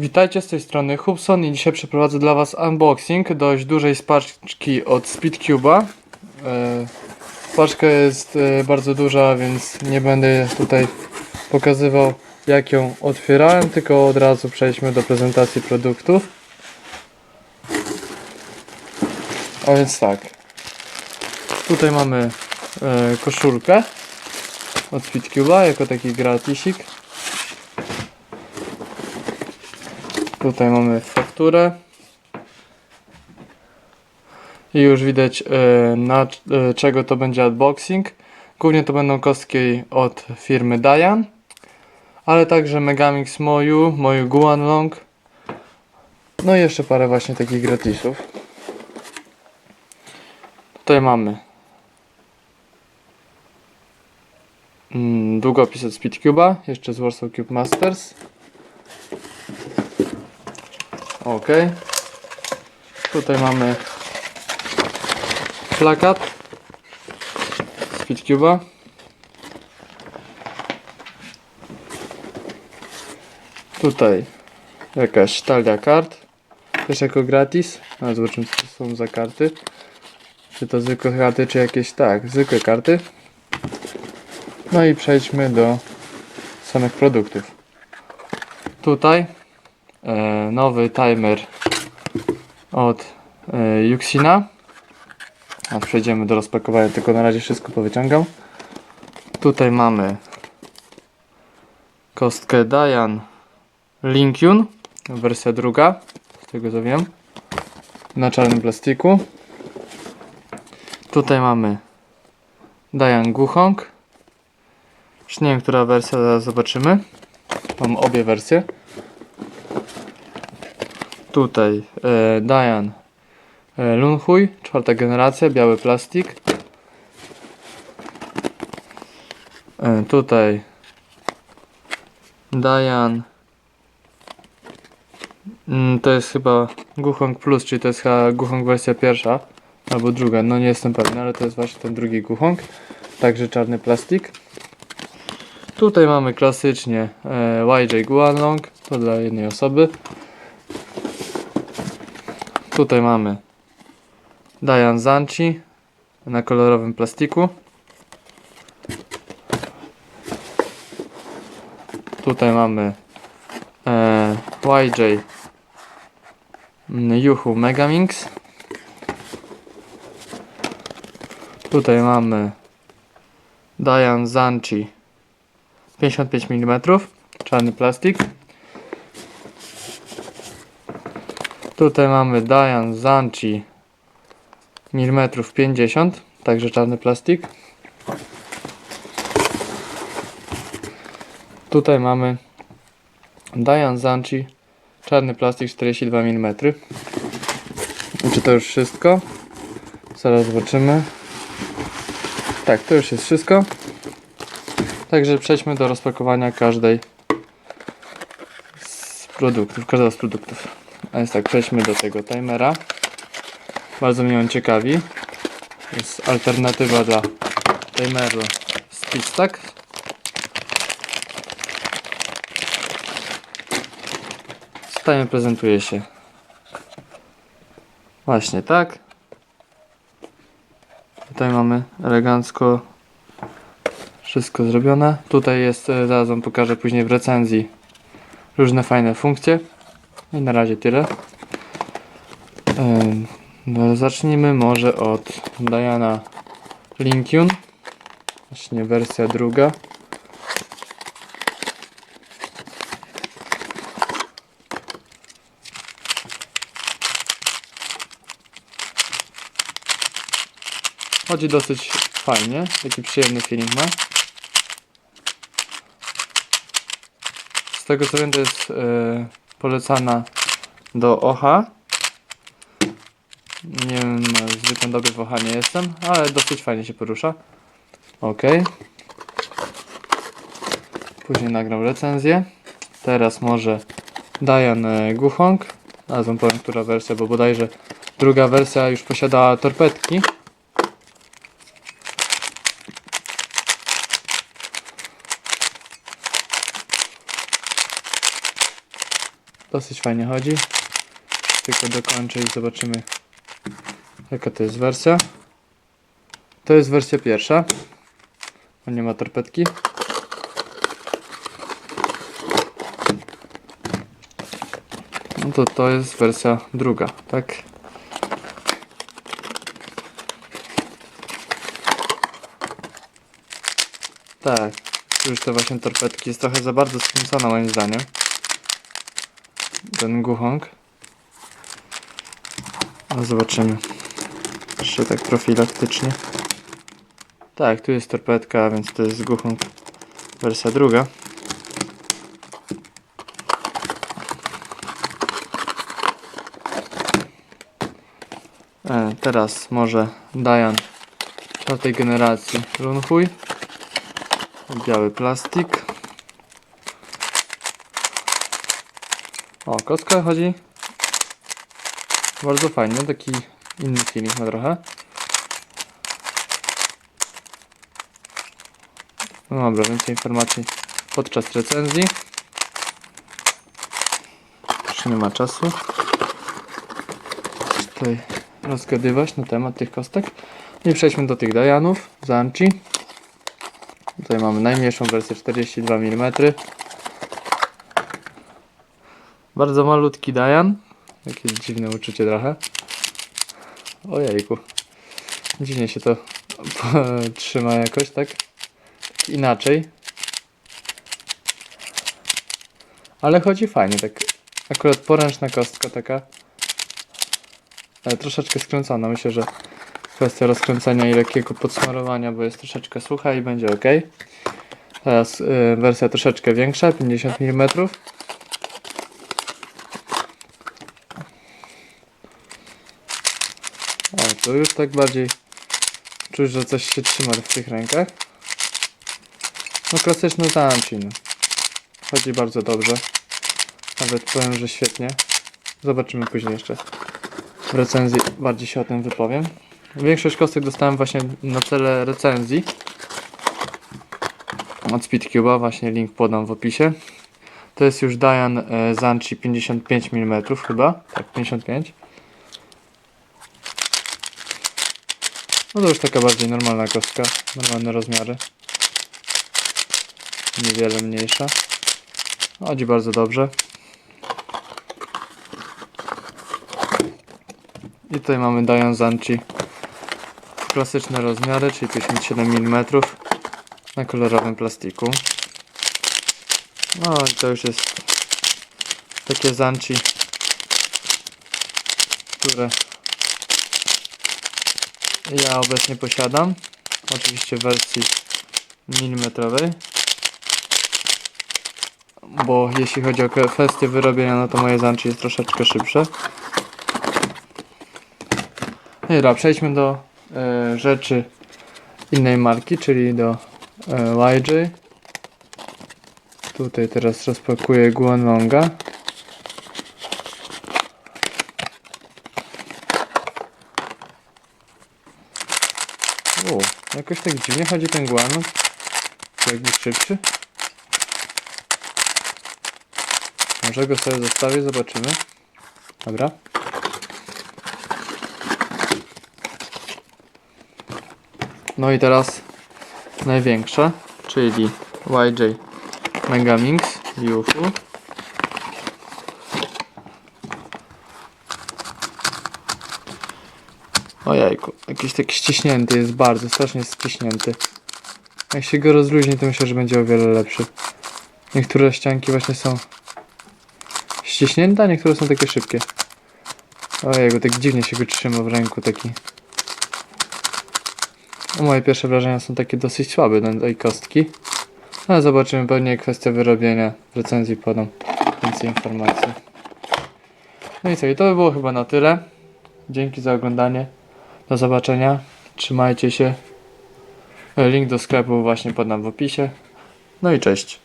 Witajcie, z tej strony Hubson i dzisiaj przeprowadzę dla Was unboxing dość dużej paczki od Speedcube'a. Paczka jest bardzo duża, więc nie będę tutaj pokazywał, jak ją otwierałem, tylko od razu przejdźmy do prezentacji produktów. A więc tak, tutaj mamy koszulkę od Speedcube'a jako taki gratisik. Tutaj mamy fakturę i już widać czego to będzie unboxing. Głównie to będą kostki od firmy Dayan, ale także Megamix Moju Guanlong, no i jeszcze parę właśnie takich gratisów. Tutaj mamy długopis od Speedcube'a, jeszcze z Warsaw Cube Masters. Ok. Tutaj mamy plakat Speedcube'a. Tutaj jakaś talia kart, też jako gratis. A zobaczymy, co to są za karty. Czy to zwykłe karty, czy jakieś, tak, zwykłe karty. No i przejdźmy do samych produktów. Tutaj nowy timer od Yuxina. A przejdziemy do rozpakowania, tylko na razie wszystko powyciągam. Tutaj mamy kostkę Dayan Linkyun, wersja druga, z tego co wiem, na czarnym plastiku. Tutaj mamy Dayan Guhong. Już nie wiem, która wersja, zaraz zobaczymy. Mam obie wersje. Tutaj Dayan Lunhui, czwarta generacja, biały plastik. Tutaj Dayan, to jest chyba Guhong Plus, czyli to jest chyba Guhong wersja pierwsza albo druga, no nie jestem pewny, ale to jest właśnie ten drugi Guhong, także czarny plastik. Tutaj mamy klasycznie YJ Guanlong, to dla jednej osoby. Tutaj mamy Dayan Zanchi na kolorowym plastiku. Tutaj mamy YJ Yuhu Megamix. Tutaj mamy Dayan Zanchi 55 mm, czarny plastik. Tutaj mamy Dayan Zanchi milimetrów 50, także czarny plastik. Tutaj mamy Dayan Zanchi czarny plastik 42 mm. Czy to już wszystko? Zaraz zobaczymy. Tak, to już jest wszystko. Także przejdźmy do rozpakowania każdego z produktów. A więc tak, przejdźmy do tego timera. Bardzo mnie on ciekawi. Jest alternatywa dla timeru Speedstack. Timer prezentuje się właśnie tak. Tutaj mamy elegancko wszystko zrobione. Tutaj jest, zaraz wam pokażę później w recenzji, różne fajne funkcje. I na razie tyle. No, zacznijmy może od Dayana Linkyun, właśnie wersja druga. Chodzi dosyć fajnie, taki przyjemny feeling ma. Z tego co wiem, to jest polecana do OHA. Nie wiem, zwykle dobry w OHA nie jestem, ale dosyć fajnie się porusza. Ok. Później nagram recenzję. Teraz może Dayan Guhong. Zaraz wam powiem, która wersja, bo bodajże druga wersja już posiadała torpedki. dosyć fajnie chodzi. Tylko dokończę i zobaczymy, jaka to jest wersja. To jest wersja pierwsza. On nie ma torpedki. No to jest wersja druga, tak? Tak, już te właśnie torpedki jest trochę za bardzo skręcona moim zdaniem. Ten Guhong. No zobaczymy. Jeszcze tak profilaktycznie. Tak, tu jest torpedka, więc to jest Guhong wersja druga. Teraz może Dayan czwartej generacji Runhui. Biały plastik. O, kostka chodzi bardzo fajnie, taki inny feeling ma trochę. No dobra, więcej informacji podczas recenzji. Już nie ma czasu tutaj rozgadywać na temat tych kostek. I przejdźmy do tych Dayanów Zanchi. Tutaj mamy najmniejszą wersję 42 mm. Bardzo malutki Dayan. Jakieś dziwne uczucie trochę. Ojejku. Dziwnie się to trzyma jakoś, tak? Inaczej. Ale chodzi fajnie, tak. Akurat poręczna kostka taka. Troszeczkę skręcona. Myślę, że kwestia rozkręcenia i lekkiego podsmarowania, bo jest troszeczkę sucha i będzie ok. Teraz wersja troszeczkę większa, 50 mm. O, to już tak bardziej czuć, że coś się trzyma w tych rękach. No klasyczny Zanchi. Chodzi bardzo dobrze. Nawet powiem, że świetnie. Zobaczymy później jeszcze w recenzji, bardziej się o tym wypowiem. Większość kostek dostałem właśnie na cele recenzji od Speedcube'a, właśnie link podam w opisie. To jest już Dayan Zanchi 55 mm chyba, tak 55. No to już taka bardziej normalna kostka, normalne rozmiary. Niewiele mniejsza. Chodzi bardzo dobrze. I tutaj mamy Dayan Zanchi klasyczne rozmiary, czyli 57 mm na kolorowym plastiku. No i to już jest takie Zanchi, które ja obecnie posiadam. Oczywiście w wersji milimetrowej. Bo jeśli chodzi o kwestię wyrobienia, no to moje Zanchi jest troszeczkę szybsze. No i dobra, przejdźmy do rzeczy innej marki, czyli do YJ. Tutaj teraz rozpakuję Guanlonga. Jakoś tak dziwnie chodzi ten Guanlong. Jakby szybszy. Może go sobie zostawię, zobaczymy. Dobra. No i teraz największa, czyli YJ Megaminx UFO. Ojejku, jakiś taki ściśnięty jest, bardzo strasznie ściśnięty. Jak się go rozluźni, to myślę, że będzie o wiele lepszy. Niektóre ścianki właśnie są ściśnięte, a niektóre są takie szybkie. Ojejku, tak dziwnie się go trzyma w ręku, taki. Moje pierwsze wrażenia są takie dosyć słabe na tej kostki. Ale zobaczymy, pewnie kwestia wyrobienia. W recenzji podam więcej informacji. No i co, i to by było chyba na tyle. Dzięki za oglądanie. Do zobaczenia. Trzymajcie się. Link do sklepu właśnie podam w opisie. No i cześć.